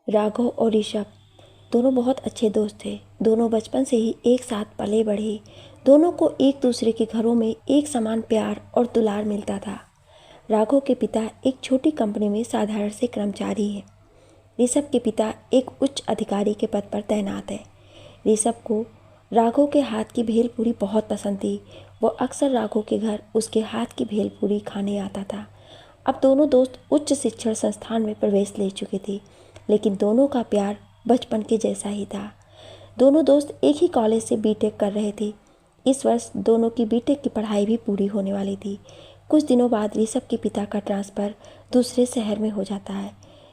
राघव और ऋषभ दोनों बहुत अच्छे दोस्त थे। दोनों बचपन से ही एक साथ पले बढ़े। दोनों को एक दूसरे के घरों में एक समान प्यार और दुलार मिलता था। राघव के पिता एक छोटी कंपनी में साधारण से कर्मचारी हैं। ऋषभ के पिता एक उच्च अधिकारी के पद पर तैनात है। ऋषभ को राघव के हाथ की भेलपूरी बहुत पसंद थी। वो अक्सर राघव के घर उसके हाथ की भेलपूरी खाने आता था। अब दोनों दोस्त उच्च शिक्षण संस्थान में प्रवेश ले चुके थे, लेकिन दोनों का प्यार बचपन के जैसा ही था। दोनों दोस्त एक ही कॉलेज से बीटेक कर रहे थे। इस वर्ष दोनों की बीटेक की पढ़ाई भी पूरी होने वाली थी। कुछ दिनों बाद ऋषभ के पिता का ट्रांसफ़र दूसरे शहर में हो जाता है।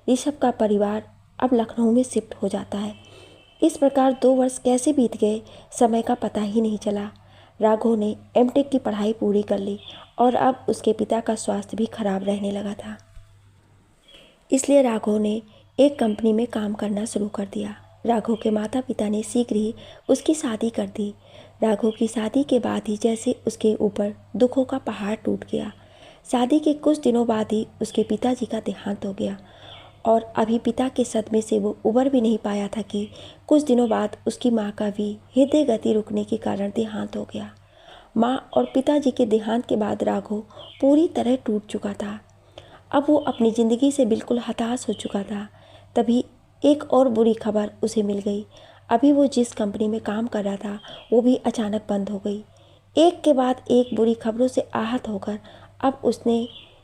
ऋषभ का परिवार अब लखनऊ में शिफ्ट हो जाता है। इस प्रकार 2 वर्ष कैसे बीत गए, समय का पता ही नहीं चला। राघव ने एमटेक की पढ़ाई पूरी कर ली और अब उसके पिता का स्वास्थ्य भी खराब रहने लगा था। इसलिए राघव ने एक कंपनी में काम करना शुरू कर दिया। राघव के माता पिता ने शीघ्र ही उसकी शादी कर दी। राघव की शादी के बाद ही जैसे उसके ऊपर दुखों का पहाड़ टूट गया। शादी के कुछ दिनों बाद ही उसके पिताजी का देहांत हो गया और अभी पिता के सदमे से वो उबर भी नहीं पाया था कि कुछ दिनों बाद उसकी माँ का भी हृदय गति रुकने के कारण देहांत हो गया। माँ और पिताजी के देहांत के बाद राघव पूरी तरह टूट चुका था। अब वो अपनी ज़िंदगी से बिल्कुल हताश हो चुका था। तभी एक और बुरी खबर उसे मिल गई। अभी वो जिस कंपनी में काम कर रहा था वो भी अचानक बंद हो गई। एक के बाद एक बुरी खबरों से आहत होकर अब उसने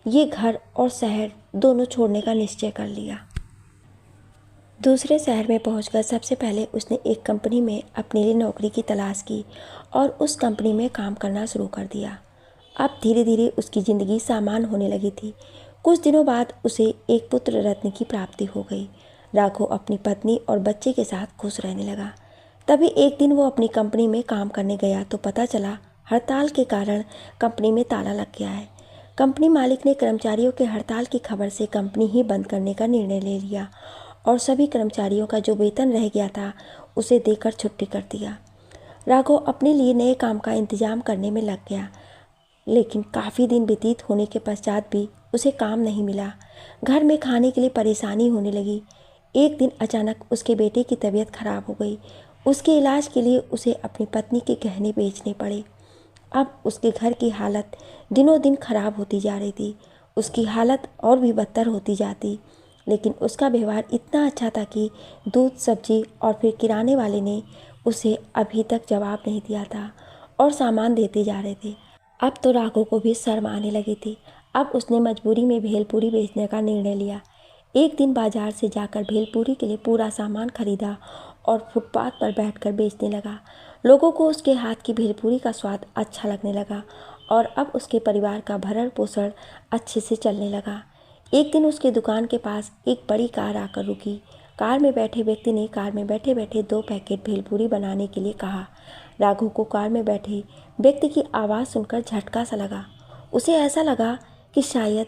ये घर और शहर दोनों छोड़ने का निश्चय कर लिया। दूसरे शहर में पहुंचकर सबसे पहले उसने एक कंपनी में अपने लिए नौकरी की तलाश की और उस कंपनी में काम करना शुरू कर दिया। अब धीरे धीरे उसकी ज़िंदगी सामान्य होने लगी थी। कुछ दिनों बाद उसे एक पुत्र रत्न की प्राप्ति हो गई। राघव अपनी पत्नी और बच्चे के साथ खुश रहने लगा। तभी एक दिन वो अपनी कंपनी में काम करने गया तो पता चला हड़ताल के कारण कंपनी में ताला लग गया है। कंपनी मालिक ने कर्मचारियों के हड़ताल की खबर से कंपनी ही बंद करने का निर्णय ले लिया और सभी कर्मचारियों का जो वेतन रह गया था उसे देकर छुट्टी कर दिया। राघव अपने लिए नए काम का इंतजाम करने में लग गया, लेकिन काफ़ी दिन व्यतीत होने के पश्चात भी उसे काम नहीं मिला। घर में खाने के लिए परेशानी होने लगी। एक दिन अचानक उसके बेटे की तबीयत खराब हो गई। उसके इलाज के लिए उसे अपनी पत्नी के गहने बेचने पड़े। अब उसके घर की हालत दिनों दिन खराब होती जा रही थी। उसकी हालत और भी बदतर होती जाती, लेकिन उसका व्यवहार इतना अच्छा था कि दूध, सब्जी और फिर किराने वाले ने उसे अभी तक जवाब नहीं दिया था और सामान देते जा रहे थे। अब तो राघव को भी शर्म आने लगी थी। अब उसने मजबूरी में भेलपूरी बेचने का निर्णय लिया। एक दिन बाजार से जाकर भेलपूरी के लिए पूरा सामान खरीदा और फुटपाथ पर बैठकर बेचने लगा। लोगों को उसके हाथ की भेलपूरी का स्वाद अच्छा लगने लगा और अब उसके परिवार का भरण पोषण अच्छे से चलने लगा। एक दिन उसके दुकान के पास एक बड़ी कार आकर रुकी। कार में बैठे व्यक्ति ने कार में बैठे बैठे 2 पैकेट भेलपूरी बनाने के लिए कहा। राघव को कार में बैठे व्यक्ति की आवाज़ सुनकर झटका सा लगा। उसे ऐसा लगा कि शायद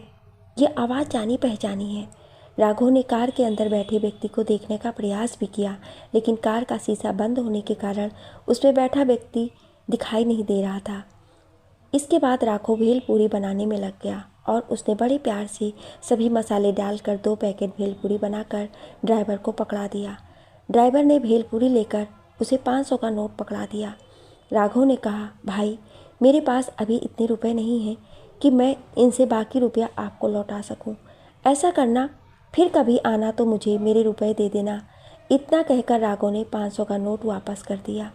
ये आवाज़ जानी पहचानी है। राघव ने कार के अंदर बैठे व्यक्ति को देखने का प्रयास भी किया, लेकिन कार का शीशा बंद होने के कारण उसमें बैठा व्यक्ति दिखाई नहीं दे रहा था। इसके बाद राघव भेलपूरी बनाने में लग गया और उसने बड़े प्यार से सभी मसाले डालकर 2 पैकेट भेलपूरी बनाकर ड्राइवर को पकड़ा दिया। ड्राइवर ने भेलपूरी लेकर उसे 500 का नोट पकड़ा दिया। राघव ने कहा, भाई मेरे पास अभी इतने रुपए नहीं हैं कि मैं इनसे बाकी रुपया आपको लौटा सकूं। ऐसा करना, फिर कभी आना तो मुझे मेरे रुपए दे देना। इतना कहकर राघव ने 500 का नोट वापस कर दिया।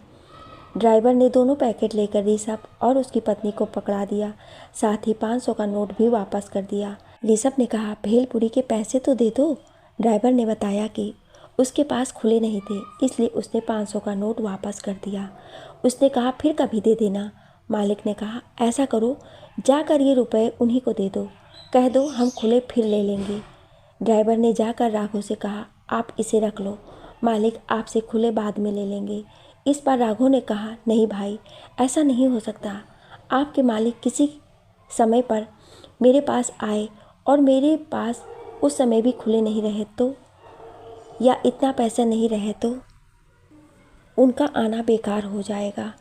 ड्राइवर ने दोनों पैकेट लेकर ऋषभ और उसकी पत्नी को पकड़ा दिया, साथ ही 500 का नोट भी वापस कर दिया। ऋषभ ने कहा, भेलपूरी के पैसे तो दे दो। ड्राइवर ने बताया कि उसके पास खुले नहीं थे, इसलिए उसने 500 का नोट वापस कर दिया। उसने कहा, फिर कभी दे देना। मालिक ने कहा, ऐसा करो, जाकर ये रुपए उन्हीं को दे दो, कह दो हम खुले फिर ले लेंगे। ड्राइवर ने जाकर राघव से कहा, आप इसे रख लो, मालिक आपसे खुले बाद में ले लेंगे। इस बार राघव ने कहा, नहीं भाई, ऐसा नहीं हो सकता। आपके मालिक किसी समय पर मेरे पास आए और मेरे पास उस समय भी खुले नहीं रहे तो, या इतना पैसा नहीं रहे तो उनका आना बेकार हो जाएगा।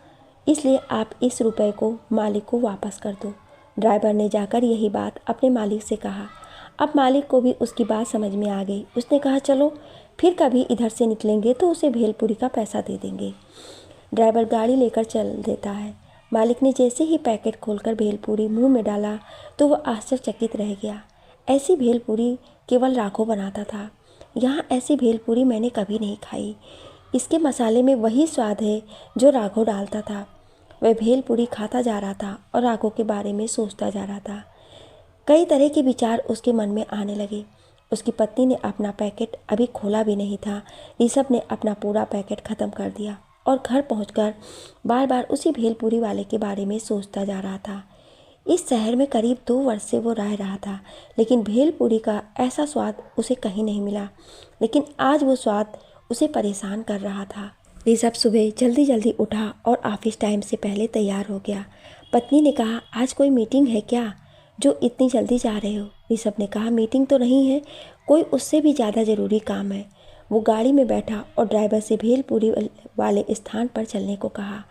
इसलिए आप इस रुपए को मालिक को वापस कर दो। ड्राइवर ने जाकर यही बात अपने मालिक से कहा। अब मालिक को भी उसकी बात समझ में आ गई। उसने कहा, चलो फिर कभी इधर से निकलेंगे तो उसे भेलपुरी का पैसा दे देंगे। ड्राइवर गाड़ी लेकर चल देता है। मालिक ने जैसे ही पैकेट खोलकर भेलपुरी मुंह में डाला तो वह आश्चर्यचकित रह गया। ऐसी भेलपुरी केवल राघव बनाता था। यहाँ ऐसी भेलपुरी मैंने कभी नहीं खाई। इसके मसाले में वही स्वाद है जो राघव डालता था। वह भेलपुरी खाता जा रहा था और राघव के बारे में सोचता जा रहा था। कई तरह के विचार उसके मन में आने लगे। उसकी पत्नी ने अपना पैकेट अभी खोला भी नहीं था। ऋषभ ने अपना पूरा पैकेट ख़त्म कर दिया और घर पहुंचकर बार बार उसी भेलपुरी वाले के बारे में सोचता जा रहा था। इस शहर में करीब 2 वर्ष से वो रह रहा था, लेकिन भेलपुरी का ऐसा स्वाद उसे कहीं नहीं मिला। लेकिन आज वो स्वाद उसे परेशान कर रहा था। ऋषभ सुबह जल्दी जल्दी उठा और ऑफिस टाइम से पहले तैयार हो गया। पत्नी ने कहा, आज कोई मीटिंग है क्या जो इतनी जल्दी जा रहे हो? ऋषभ ने कहा, मीटिंग तो नहीं है, कोई उससे भी ज़्यादा ज़रूरी काम है। वो गाड़ी में बैठा और ड्राइवर से भेलपुरी वाले स्थान पर चलने को कहा।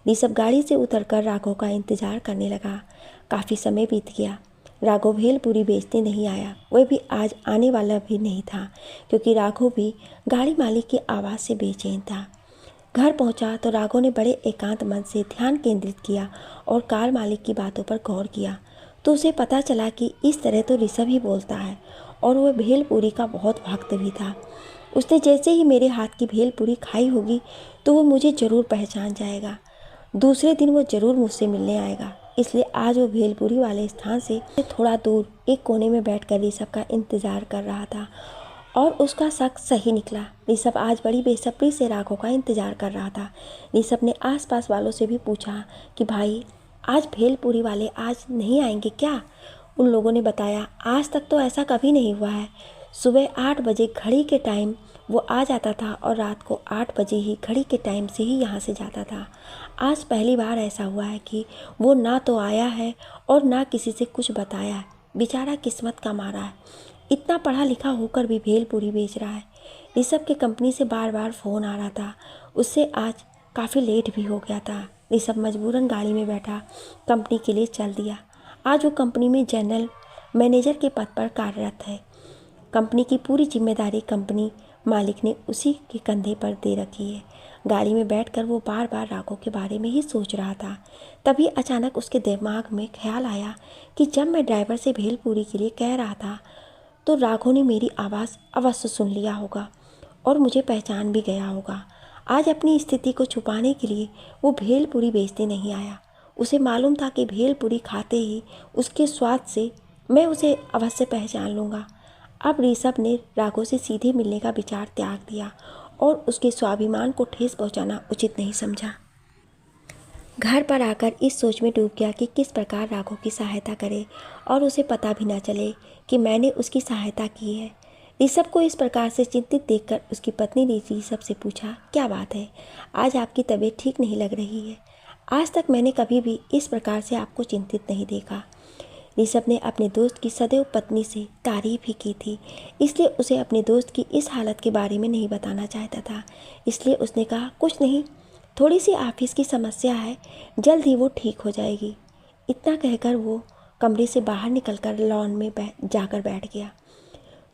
ऋषभ गाड़ी से उतरकर राघव का इंतज़ार करने लगा। काफ़ी समय बीत गया। राघव भेलपुरी बेचने नहीं आया। वह भी आज आने वाला भी नहीं था, क्योंकि राघव भी गाड़ी मालिक की आवाज़ से बेचैन था। घर पहुंचा तो राघव ने बड़े एकांत मन से ध्यान केंद्रित किया और कार मालिक की बातों पर गौर किया तो उसे पता चला कि इस तरह तो ऋषभ ही बोलता है और वह भेलपुरी का बहुत भक्त भी था। उसने जैसे ही मेरे हाथ की भेलपुरी खाई होगी तो वो मुझे ज़रूर पहचान जाएगा। दूसरे दिन वो ज़रूर मुझसे मिलने आएगा। इसलिए आज वो भेलपुरी वाले स्थान से थोड़ा दूर एक कोने में बैठकर ऋषभ का इंतज़ार कर रहा था और उसका शक सही निकला। ऋषभ आज बड़ी बेसब्री से राघव का इंतज़ार कर रहा था। ऋषभ ने आसपास वालों से भी पूछा कि भाई, आज भेलपुरी वाले आज नहीं आएंगे क्या? उन लोगों ने बताया, आज तक तो ऐसा कभी नहीं हुआ है। सुबह 8 बजे घड़ी के टाइम वो आ जाता था और रात को 8 बजे ही घड़ी के टाइम से ही यहाँ से जाता था। आज पहली बार ऐसा हुआ है कि वो ना तो आया है और ना किसी से कुछ बताया है। बेचारा किस्मत का मारा है, इतना पढ़ा लिखा होकर भी भेलपुरी बेच रहा है। ऋषभ के कंपनी से बार बार फ़ोन आ रहा था। उससे आज काफ़ी लेट भी हो गया था। ऋषभ मजबूरन गाड़ी में बैठा कंपनी के लिए चल दिया। आज वो कंपनी में जनरल मैनेजर के पद पर कार्यरत है। कंपनी की पूरी जिम्मेदारी कंपनी मालिक ने उसी के कंधे पर दे रखी है। गाड़ी में बैठकर वो बार बार राघव के बारे में ही सोच रहा था। तभी अचानक उसके दिमाग में ख्याल आया कि जब मैं ड्राइवर से भेलपुरी के लिए कह रहा था तो राघव ने मेरी आवाज़ अवश्य सुन लिया होगा और मुझे पहचान भी गया होगा। आज अपनी स्थिति को छुपाने के लिए वो भेलपुरी बेचने नहीं आया। उसे मालूम था कि भेलपुरी खाते ही उसके स्वाद से मैं उसे अवश्य पहचान लूँगा। अब ऋषभ ने राघव से सीधे मिलने का विचार त्याग दिया और उसके स्वाभिमान को ठेस पहुंचाना उचित नहीं समझा। घर पर आकर इस सोच में डूब गया कि किस प्रकार राघव की सहायता करे और उसे पता भी ना चले कि मैंने उसकी सहायता की है। ऋषभ को इस प्रकार से चिंतित देखकर उसकी पत्नी ने ऋषभ से पूछा, क्या बात है, आज आपकी तबीयत ठीक नहीं लग रही है? आज तक मैंने कभी भी इस प्रकार से आपको चिंतित नहीं देखा। ऋषभ ने अपने दोस्त की सदैव पत्नी से तारीफ ही की थी, इसलिए उसे अपने दोस्त की इस हालत के बारे में नहीं बताना चाहता था। इसलिए उसने कहा, कुछ नहीं, थोड़ी सी ऑफिस की समस्या है, जल्द ही वो ठीक हो जाएगी। इतना कहकर वो कमरे से बाहर निकलकर लॉन में जाकर बैठ गया।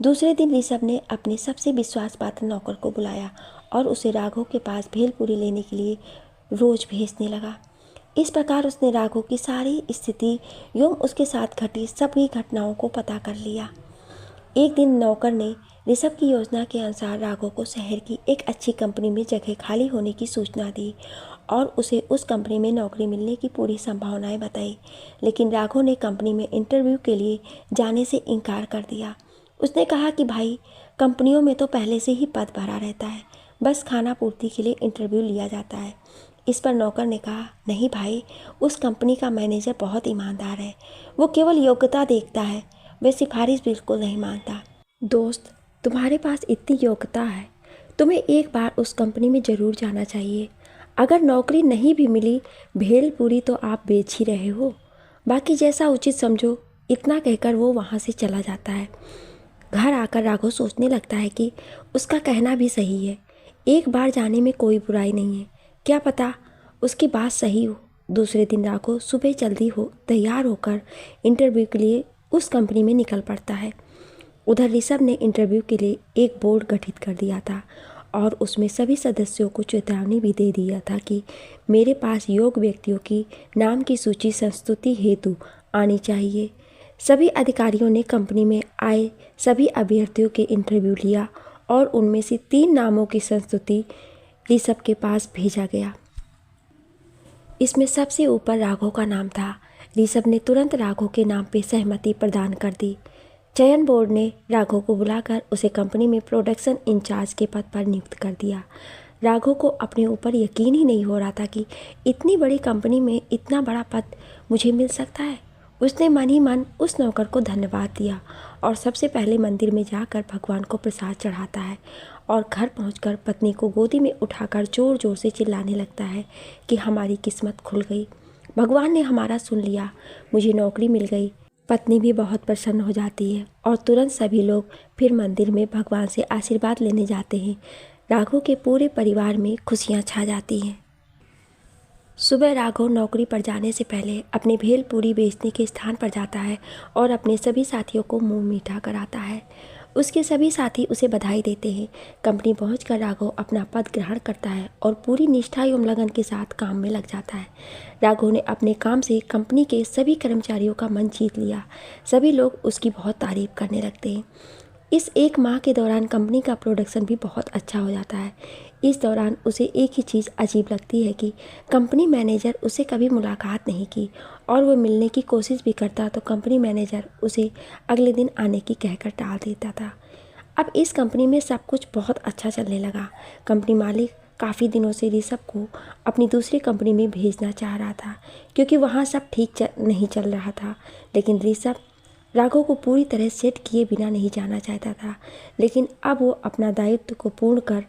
दूसरे दिन ऋषभ ने अपने सबसे विश्वास पात्र नौकर को बुलाया और उसे राघव के पास भेलपुरी लेने के लिए रोज भेजने लगा। इस प्रकार उसने राघव की सारी स्थिति एवं उसके साथ घटी सभी घटनाओं को पता कर लिया। एक दिन नौकर ने ऋषभ की योजना के अनुसार राघव को शहर की एक अच्छी कंपनी में जगह खाली होने की सूचना दी और उसे उस कंपनी में नौकरी मिलने की पूरी संभावनाएं बताई। लेकिन राघव ने कंपनी में इंटरव्यू के लिए जाने से इनकार कर दिया। उसने कहा कि भाई, कंपनियों में तो पहले से ही पद भरा रहता है, बस खाना पूर्ति के लिए इंटरव्यू लिया जाता है। इस पर नौकर ने कहा, नहीं भाई, उस कंपनी का मैनेजर बहुत ईमानदार है, वो केवल योग्यता देखता है, वह सिफारिश बिल्कुल नहीं मानता। दोस्त, तुम्हारे पास इतनी योग्यता है, तुम्हें एक बार उस कंपनी में ज़रूर जाना चाहिए। अगर नौकरी नहीं भी मिली, भेलपुरी तो आप बेच ही रहे हो, बाकी जैसा उचित समझो। इतना कहकर वो वहाँ से चला जाता है। घर आकर राघव सोचने लगता है कि उसका कहना भी सही है, एक बार जाने में कोई बुराई नहीं है, क्या पता उसकी बात सही हो। दूसरे दिन राघव सुबह जल्दी तैयार होकर इंटरव्यू के लिए उस कंपनी में निकल पड़ता है। उधर ऋषभ ने इंटरव्यू के लिए एक बोर्ड गठित कर दिया था और उसमें सभी सदस्यों को चेतावनी भी दे दिया था कि मेरे पास योग्य व्यक्तियों की नाम की सूची संस्तुति हेतु आनी चाहिए। सभी अधिकारियों ने कंपनी में आए सभी अभ्यर्थियों के इंटरव्यू लिया और उनमें से 3 नामों की संस्तुति ऋषभ के पास भेजा गया। इसमें सबसे ऊपर राघव का नाम था। ऋषभ ने तुरंत राघव के नाम पर सहमति प्रदान कर दी। चयन बोर्ड ने राघव को बुलाकर उसे कंपनी में प्रोडक्शन इंचार्ज के पद पर नियुक्त कर दिया। राघव को अपने ऊपर यकीन ही नहीं हो रहा था कि इतनी बड़ी कंपनी में इतना बड़ा पद मुझे मिल सकता है। उसने मन ही मन उस नौकर को धन्यवाद दिया और सबसे पहले मंदिर में जाकर भगवान को प्रसाद चढ़ाता है और घर पहुंचकर पत्नी को गोदी में उठाकर ज़ोर ज़ोर से चिल्लाने लगता है कि हमारी किस्मत खुल गई, भगवान ने हमारा सुन लिया, मुझे नौकरी मिल गई। पत्नी भी बहुत प्रसन्न हो जाती है और तुरंत सभी लोग फिर मंदिर में भगवान से आशीर्वाद लेने जाते हैं। राघव के पूरे परिवार में खुशियां छा जाती हैं। सुबह राघव नौकरी पर जाने से पहले अपने भेल पूरी बेचने के स्थान पर जाता है और अपने सभी साथियों को मुंह मीठा कराता है। उसके सभी साथी उसे बधाई देते हैं। कंपनी पहुंचकर राघव अपना पद ग्रहण करता है और पूरी निष्ठा एवं लगन के साथ काम में लग जाता है। राघव ने अपने काम से कंपनी के सभी कर्मचारियों का मन जीत लिया। सभी लोग उसकी बहुत तारीफ करने लगते हैं। इस 1 माह के दौरान कंपनी का प्रोडक्शन भी बहुत अच्छा हो जाता है। इस दौरान उसे एक ही चीज़ अजीब लगती है कि कंपनी मैनेजर उसे कभी मुलाकात नहीं की और वो मिलने की कोशिश भी करता तो कंपनी मैनेजर उसे अगले दिन आने की कहकर टाल देता था। अब इस कंपनी में सब कुछ बहुत अच्छा चलने लगा। कंपनी मालिक काफ़ी दिनों से ऋषभ को अपनी दूसरी कंपनी में भेजना चाह रहा था क्योंकि वहाँ सब ठीक नहीं चल रहा था, लेकिन ऋषभ राघव को पूरी तरह सेट किए बिना नहीं जाना चाहता था। लेकिन अब वो अपना दायित्व को पूर्ण कर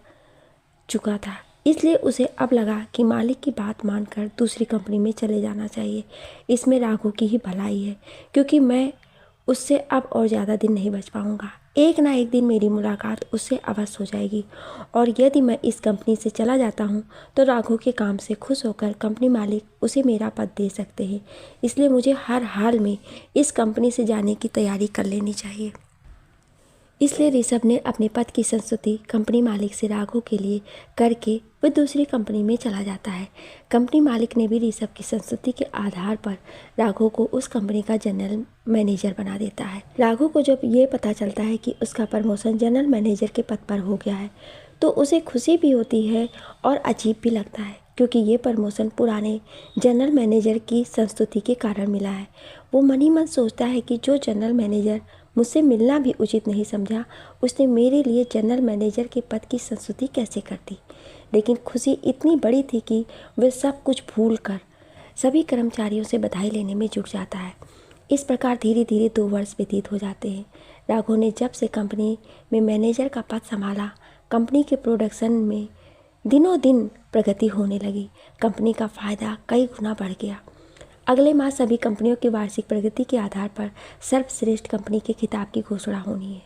चुका था, इसलिए उसे अब लगा कि मालिक की बात मानकर दूसरी कंपनी में चले जाना चाहिए। इसमें राघव की ही भलाई है क्योंकि मैं उससे अब और ज़्यादा दिन नहीं बच पाऊँगा। एक ना एक दिन मेरी मुलाकात उससे अवश्य हो जाएगी और यदि मैं इस कंपनी से चला जाता हूँ तो राघव के काम से खुश होकर कंपनी मालिक उसे मेरा पद दे सकते हैं। इसलिए मुझे हर हाल में इस कंपनी से जाने की तैयारी कर लेनी चाहिए। इसलिए ऋषभ ने अपने पद की संस्तुति कंपनी मालिक से राघव के लिए करके वह दूसरी कंपनी में चला जाता है। कंपनी मालिक ने भी ऋषभ की संस्तुति के आधार पर राघव को उस कंपनी का जनरल मैनेजर बना देता है। राघव को जब ये पता चलता है कि उसका प्रमोशन जनरल मैनेजर के पद पर हो गया है तो उसे खुशी भी होती है और अजीब भी लगता है क्योंकि ये प्रमोशन पुराने जनरल मैनेजर की संस्तुति के कारण मिला है। वो मन ही मन सोचता है कि जो जनरल मैनेजर मुझसे मिलना भी उचित नहीं समझा उसने मेरे लिए जनरल मैनेजर के पद की संस्तुति कैसे कर दी। लेकिन खुशी इतनी बड़ी थी कि वह सब कुछ भूल कर सभी कर्मचारियों से बधाई लेने में जुट जाता है। इस प्रकार धीरे धीरे 2 वर्ष व्यतीत हो जाते हैं। राघव ने जब से कंपनी में मैनेजर का पद संभाला, कंपनी के प्रोडक्शन में दिनों दिन प्रगति होने लगी। कंपनी का फ़ायदा कई गुना बढ़ गया। अगले माह सभी कंपनियों की वार्षिक प्रगति के आधार पर सर्वश्रेष्ठ कंपनी के खिताब की घोषणा होनी है।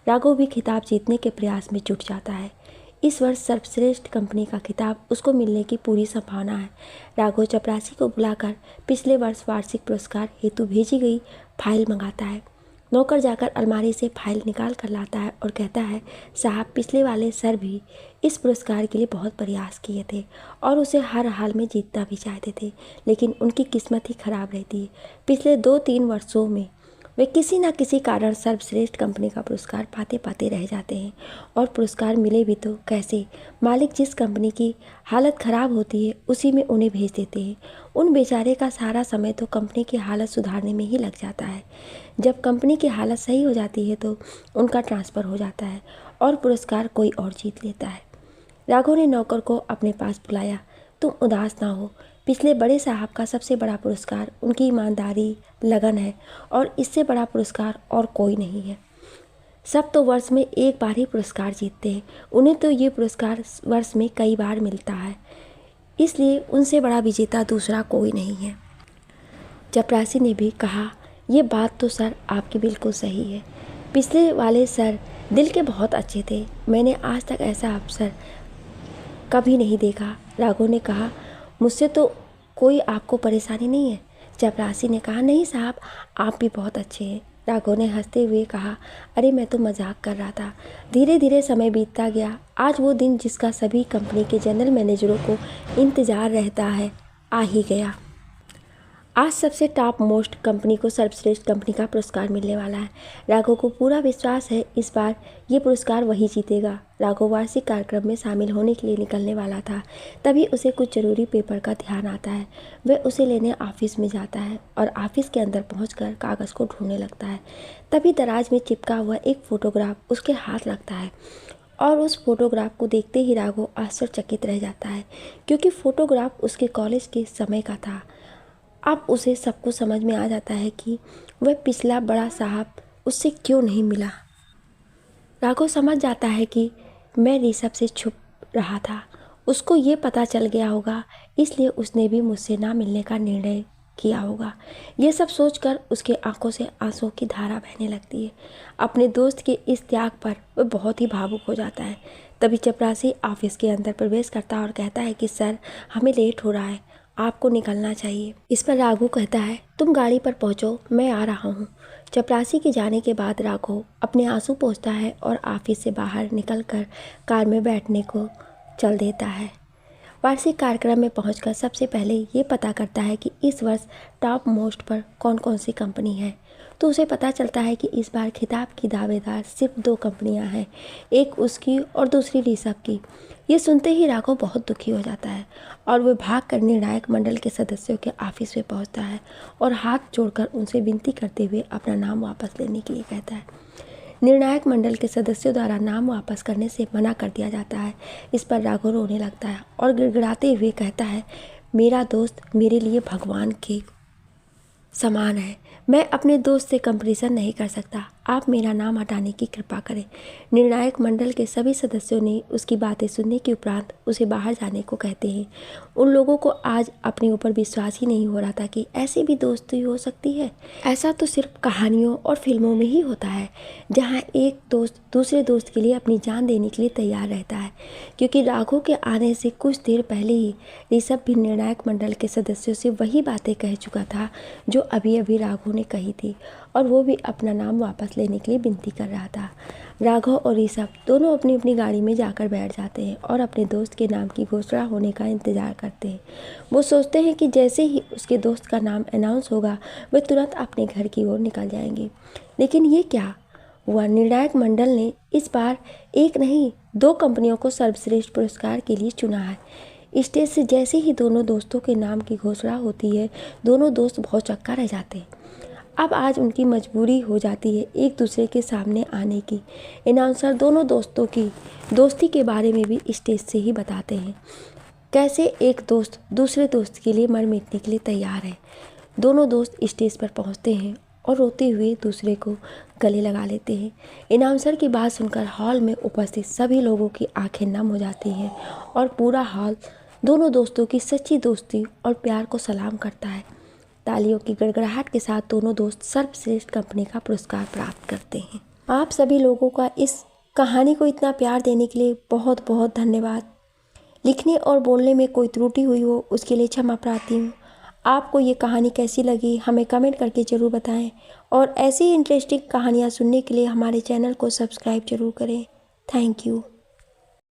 राघव भी खिताब जीतने के प्रयास में जुट जाता है। इस वर्ष सर्वश्रेष्ठ कंपनी का खिताब उसको मिलने की पूरी संभावना है। राघव चपरासी को बुलाकर पिछले वर्ष वार्षिक पुरस्कार हेतु भेजी गई फाइल मंगाता है। नौकर जाकर अलमारी से फाइल निकाल कर लाता है और कहता है, साहब पिछले वाले सर भी इस पुरस्कार के लिए बहुत प्रयास किए थे और उसे हर हाल में जीतना भी चाहते थे, लेकिन उनकी किस्मत ही खराब रहती है। पिछले 2-3 वर्षों में वे किसी न किसी कारण सर्वश्रेष्ठ कंपनी का पुरस्कार पाते पाते रह जाते हैं और पुरस्कार मिले भी तो कैसे। मालिक जिस कंपनी की हालत ख़राब होती है उसी में उन्हें भेज देते हैं। उन बेचारे का सारा समय तो कंपनी की हालत सुधारने में ही लग जाता है। जब कंपनी की हालत सही हो जाती है तो उनका ट्रांसफ़र हो जाता है और पुरस्कार कोई और जीत लेता है। राघव ने नौकर को अपने पास बुलाया, तुम उदास ना हो, पिछले बड़े साहब का सबसे बड़ा पुरस्कार उनकी ईमानदारी लगन है और इससे बड़ा पुरस्कार और कोई नहीं है। सब तो वर्ष में एक बार ही पुरस्कार जीतते हैं, उन्हें तो ये पुरस्कार वर्ष में कई बार मिलता है, इसलिए उनसे बड़ा विजेता दूसरा कोई नहीं है। चपरासी ने भी कहा, ये बात तो सर आपकी बिल्कुल सही है। पिछले वाले सर दिल के बहुत अच्छे थे, मैंने आज तक ऐसा अफसर कभी नहीं देखा। राघव ने कहा, मुझसे तो कोई आपको परेशानी नहीं है। चपरासी ने कहा, नहीं साहब आप भी बहुत अच्छे हैं। राघव ने हंसते हुए कहा, अरे मैं तो मजाक कर रहा था। धीरे धीरे समय बीतता गया। आज वो दिन जिसका सभी कंपनी के जनरल मैनेजरों को इंतज़ार रहता है आ ही गया। आज सबसे टॉप मोस्ट कंपनी को सर्वश्रेष्ठ कंपनी का पुरस्कार मिलने वाला है। राघव को पूरा विश्वास है इस बार ये पुरस्कार वही जीतेगा। राघव वार्षिक कार्यक्रम में शामिल होने के लिए निकलने वाला था, तभी उसे कुछ जरूरी पेपर का ध्यान आता है। वह उसे लेने ऑफिस में जाता है और ऑफिस के अंदर पहुंचकर कागज़ को ढूंढने लगता है। तभी दराज में चिपका हुआ एक फ़ोटोग्राफ उसके हाथ लगता है और उस फोटोग्राफ को देखते ही राघव आश्चर्यचकित रह जाता है, क्योंकि फ़ोटोग्राफ उसके कॉलेज के समय का था। अब उसे सब कुछ समझ में आ जाता है कि वह पिछला बड़ा साहब उससे क्यों नहीं मिला। राघव समझ जाता है कि मैं ऋषभ से छुप रहा था, उसको ये पता चल गया होगा, इसलिए उसने भी मुझसे ना मिलने का निर्णय किया होगा। ये सब सोचकर उसके आंखों से आंसुओं की धारा बहने लगती है। अपने दोस्त के इस त्याग पर वह बहुत ही भावुक हो जाता है। तभी चपरासी ऑफिस के अंदर प्रवेश करता है और कहता है कि सर, हमें लेट हो रहा है, आपको निकलना चाहिए। इस पर राघव कहता है, तुम गाड़ी पर पहुंचो, मैं आ रहा हूं। चपरासी के जाने के बाद राघव अपने आंसू पोंछता है और ऑफिस से बाहर निकलकर कार में बैठने को चल देता है। वार्षिक कार्यक्रम में पहुंचकर सबसे पहले ये पता करता है कि इस वर्ष टॉप मोस्ट पर कौन कौन सी कंपनी है। तो उसे पता चलता है कि इस बार खिताब की दावेदार सिर्फ 2 कंपनियां हैं, एक उसकी और दूसरी ऋषभ की। ये सुनते ही राघव बहुत दुखी हो जाता है और वह भागकर निर्णायक मंडल के सदस्यों के ऑफिस में पहुंचता है और हाथ जोड़कर उनसे विनती करते हुए अपना नाम वापस लेने के लिए कहता है। निर्णायक मंडल के सदस्यों द्वारा नाम वापस करने से मना कर दिया जाता है। इस पर राघव रोने लगता है और गिड़गिड़ाते हुए कहता है, मेरा दोस्त मेरे लिए भगवान के समान है, मैं अपने दोस्त से कंपैरिजन नहीं कर सकता, आप मेरा नाम हटाने की कृपा करें। निर्णायक मंडल के सभी सदस्यों ने उसकी बातें सुनने के उपरांत उसे बाहर जाने को कहते हैं। उन लोगों को आज अपने ऊपर विश्वास ही नहीं हो रहा था कि ऐसी भी दोस्ती हो सकती है। ऐसा तो सिर्फ कहानियों और फिल्मों में ही होता है, जहाँ एक दोस्त दूसरे दोस्त के लिए अपनी जान देने के लिए तैयार रहता है। क्योंकि राघव के आने से कुछ देर पहले ही ऋषभ भी निर्णायक मंडल के सदस्यों से वही बातें कह चुका था जो अभी अभी राघव ने कही थी, और वो भी अपना नाम वापस लेने के लिए विनती कर रहा था। राघव और ऋषभ दोनों अपनी अपनी गाड़ी में जाकर बैठ जाते हैं और अपने दोस्त के नाम की घोषणा होने का इंतज़ार करते हैं। वो सोचते हैं कि जैसे ही उसके दोस्त का नाम अनाउंस होगा वे तुरंत अपने घर की ओर निकल जाएंगे। लेकिन ये क्या हुआ, निर्णायक मंडल ने इस बार एक नहीं 2 कंपनियों को सर्वश्रेष्ठ पुरस्कार के लिए चुना है। स्टेज से जैसे ही दोनों दोस्तों के नाम की घोषणा होती है, दोनों दोस्त बहुत चक्का रह जाते हैं। अब आज उनकी मजबूरी हो जाती है एक दूसरे के सामने आने की। अनाउंसर दोनों दोस्तों की दोस्ती के बारे में भी स्टेज से ही बताते हैं, कैसे एक दोस्त दूसरे दोस्त के लिए मर मिटने के लिए तैयार है। दोनों दोस्त स्टेज पर पहुंचते हैं और रोते हुए दूसरे को गले लगा लेते हैं। अनाउंसर की बात सुनकर हॉल में उपस्थित सभी लोगों की आंखें नम हो जाती हैं और पूरा हॉल दोनों दोस्तों की सच्ची दोस्ती और प्यार को सलाम करता है। तालियों की गड़गड़ाहट के साथ दोनों दोस्त सर्वश्रेष्ठ कंपनी का पुरस्कार प्राप्त करते हैं। आप सभी लोगों का इस कहानी को इतना प्यार देने के लिए बहुत बहुत धन्यवाद। लिखने और बोलने में कोई त्रुटि हुई हो उसके लिए क्षमा प्रार्थी हूँ। आपको ये कहानी कैसी लगी हमें कमेंट करके ज़रूर बताएं, और ऐसी इंटरेस्टिंग कहानियाँ सुनने के लिए हमारे चैनल को सब्सक्राइब जरूर करें। Thank you.